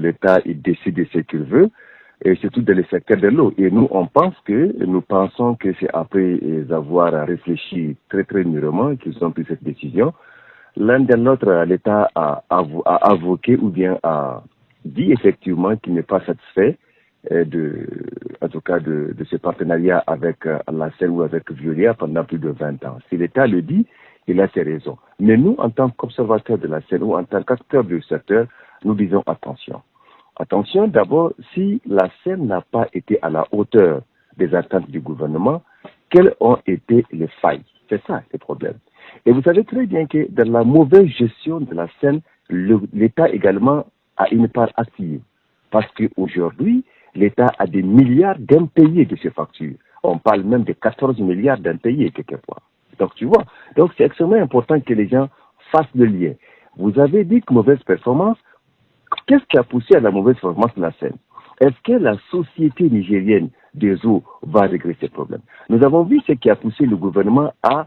l'État il décide de ce qu'il veut, et surtout dans le secteur de l'eau. Et nous pensons que c'est après avoir réfléchi très très mûrement qu'ils ont pris cette décision. L'un de l'autre, l'État a avoqué ou bien a dit effectivement qu'il n'est pas satisfait en tout cas de ce partenariat avec la SEN ou avec Veolia pendant plus de 20 ans. Si l'État le dit, il a ses raisons. Mais nous, en tant qu'observateurs de la SEN ou en tant qu'acteurs du secteur, nous disons attention. Attention, d'abord, si la SEN n'a pas été à la hauteur des attentes du gouvernement, quelles ont été les failles? C'est ça le problème. Et vous savez très bien que dans la mauvaise gestion de la SEN, l'État également a une part active. Parce qu'aujourd'hui, l'État a des milliards d'impayés de ces factures. On parle même de 14 milliards d'impayés quelquefois. Donc tu vois, donc c'est extrêmement important que les gens fassent le lien. Vous avez dit que mauvaise performance. Qu'est-ce qui a poussé à la mauvaise performance de la SEN? Est-ce que la société nigérienne des eaux va régler ces problèmes? Nous avons vu ce qui a poussé le gouvernement à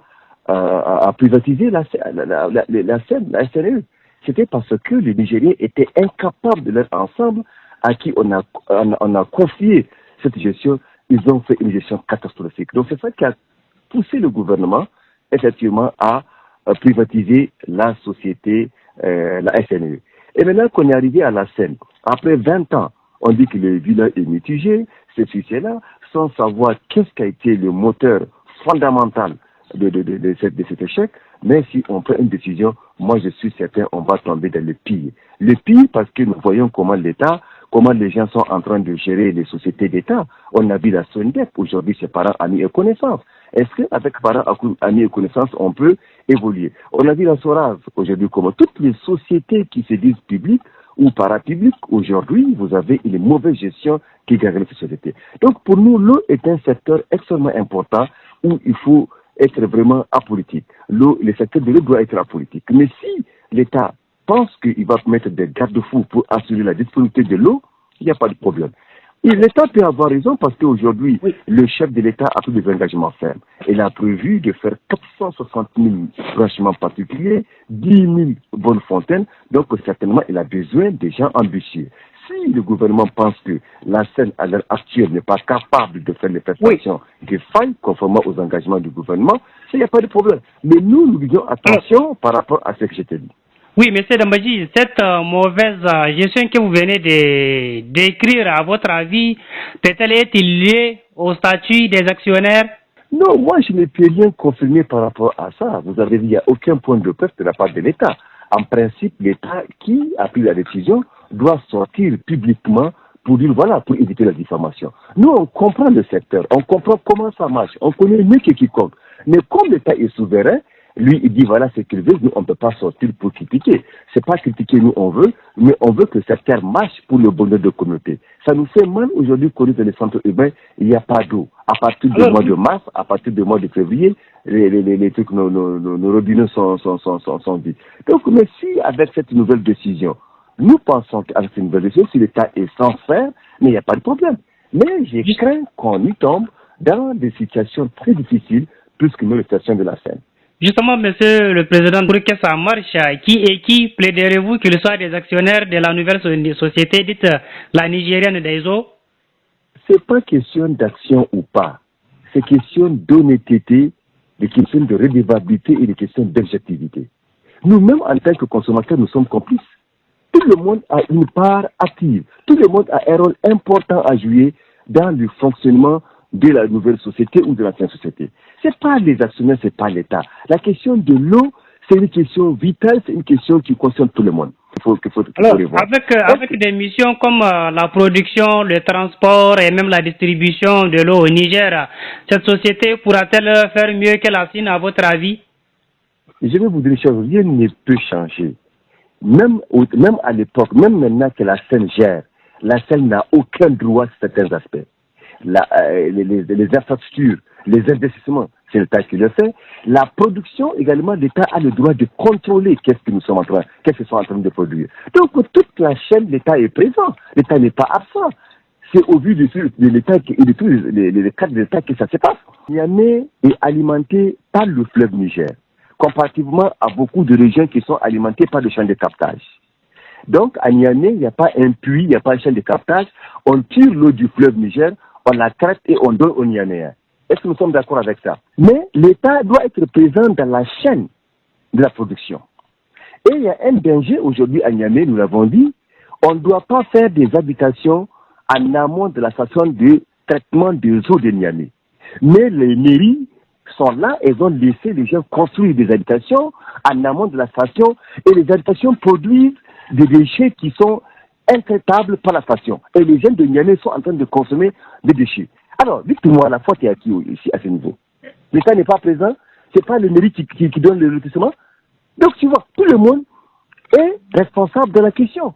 privatiser la SEN, la SNE. C'était parce que les Nigériens étaient incapables de leur ensemble à qui on a confié cette gestion. Ils ont fait une gestion catastrophique. Donc c'est ça qui a poussé le gouvernement effectivement à privatiser la société, la SNE. Et maintenant qu'on est arrivé à la SEN, après 20 ans, on dit que le bilan est mitigé, ceci, cela, sans savoir qu'est-ce qui a été le moteur fondamental de cet échec. Mais si on prend une décision, moi je suis certain on va tomber dans le pire. Le pire parce que nous voyons comment les gens sont en train de gérer les sociétés d'État. On a vu la SONDEP, aujourd'hui c'est parents, amis et connaissances. Est-ce qu'avec parents, amis et connaissances, on peut évoluer? On a vu la SORAS, aujourd'hui, comme toutes les sociétés qui se disent publiques ou parapubliques, aujourd'hui, vous avez une mauvaise gestion qui gagne les sociétés. Donc pour nous, l'eau est un secteur extrêmement important où il faut être vraiment apolitique. L'eau, le secteur de l'eau doit être apolitique. Mais si l'État pense qu'il va mettre des garde-fous pour assurer la disponibilité de l'eau, il n'y a pas de problème. Et l'État peut avoir raison parce qu'aujourd'hui, le chef de l'État a pris des engagements fermes. Il a prévu de faire 460 000 branchements particuliers, 10 000 bonnes fontaines. Donc, certainement, il a besoin des gens ambitieux. Si le gouvernement pense que la SEN à l'heure actuelle n'est pas capable de faire les prestations de faille conformément aux engagements du gouvernement, il n'y a pas de problème. Mais nous disons attention par rapport à ce que je t'ai dit. Oui, M. Dambaji, cette mauvaise gestion que vous venez de décrire, à votre avis, peut-elle être liée au statut des actionnaires? Non, moi je ne peux rien confirmer par rapport à ça. Vous avez dit qu'il n'y a aucun point de preuve de la part de l'État. En principe, l'État qui a pris la décision doit sortir publiquement pour dire voilà, pour éviter la diffamation. Nous, on comprend le secteur, on comprend comment ça marche, on connaît mieux que quiconque. Mais comme l'État est souverain, lui, il dit voilà ce qu'il veut, nous, on ne peut pas sortir pour critiquer. C'est pas critiquer, nous, on veut, mais on veut que le secteur marche pour le bonheur de la communauté. Ça nous fait mal aujourd'hui qu'on dans les centres urbains, il n'y a pas d'eau. À partir du mois de mars, à partir du mois de février, les trucs, nos robinets sont vides. Donc, mais si, avec cette nouvelle décision, nous pensons qu'avec cette nouvelle décision, si l'État est sans faire, mais il n'y a pas de problème. Mais j'ai craint qu'on y tombe dans des situations très difficiles, plus que nous, les situations de la scène. Justement, Monsieur le Président, pour que ça marche, qui plaiderez-vous qu'il soit des actionnaires de la nouvelle société dite la Nigérienne des eaux? C'est pas question d'action ou pas. C'est question d'honnêteté, des questions de redevabilité et des questions d'objectivité. Nous-mêmes, en tant que consommateurs, nous sommes complices. Tout le monde a une part active. Tout le monde a un rôle important à jouer dans le fonctionnement de la nouvelle société ou de l'ancienne société. C'est pas les actionnaires, c'est pas l'État. La question de l'eau, c'est une question vitale, c'est une question qui concerne tout le monde. Alors, avec des missions comme la production, le transport et même la distribution de l'eau au Niger, cette société pourra-t-elle faire mieux que la Chine, à votre avis? Je vais vous dire une chose, rien ne peut changer. Même à l'époque, même maintenant que la SEN gère, la SEN n'a aucun droit sur certains aspects. Les infrastructures, les investissements, c'est l'État qui le fait. La production, également, l'État a le droit de contrôler qu'est-ce qu'ils sont en train de produire. Donc, toute la chaîne, l'État est présent. L'État n'est pas absent. C'est au vu de l'État et de tous les cadres de l'État que ça se passe. Niamey est alimenté par le fleuve Niger, comparativement à beaucoup de régions qui sont alimentées par le champ de captage. Donc, à Niamey, il n'y a pas un puits, il n'y a pas une chaîne de captage. On tire l'eau du fleuve Niger, on la traite et on donne aux Niameyens. Est-ce que nous sommes d'accord avec ça? Mais l'État doit être présent dans la chaîne de la production. Et il y a un danger aujourd'hui à Niamey, nous l'avons dit, on ne doit pas faire des habitations en amont de la station de traitement des eaux de Niamey. Mais les mairies sont là, elles ont laissé les gens construire des habitations en amont de la station et les habitations produisent des déchets qui sont intraitables par la station. Et les jeunes de Niamey sont en train de consommer des déchets. Alors, dites-moi, la faute est à qui ici à ce niveau? L'État n'est pas présent, c'est pas le mairie qui donne le lotissement. Donc, tu vois, tout le monde est responsable de la question.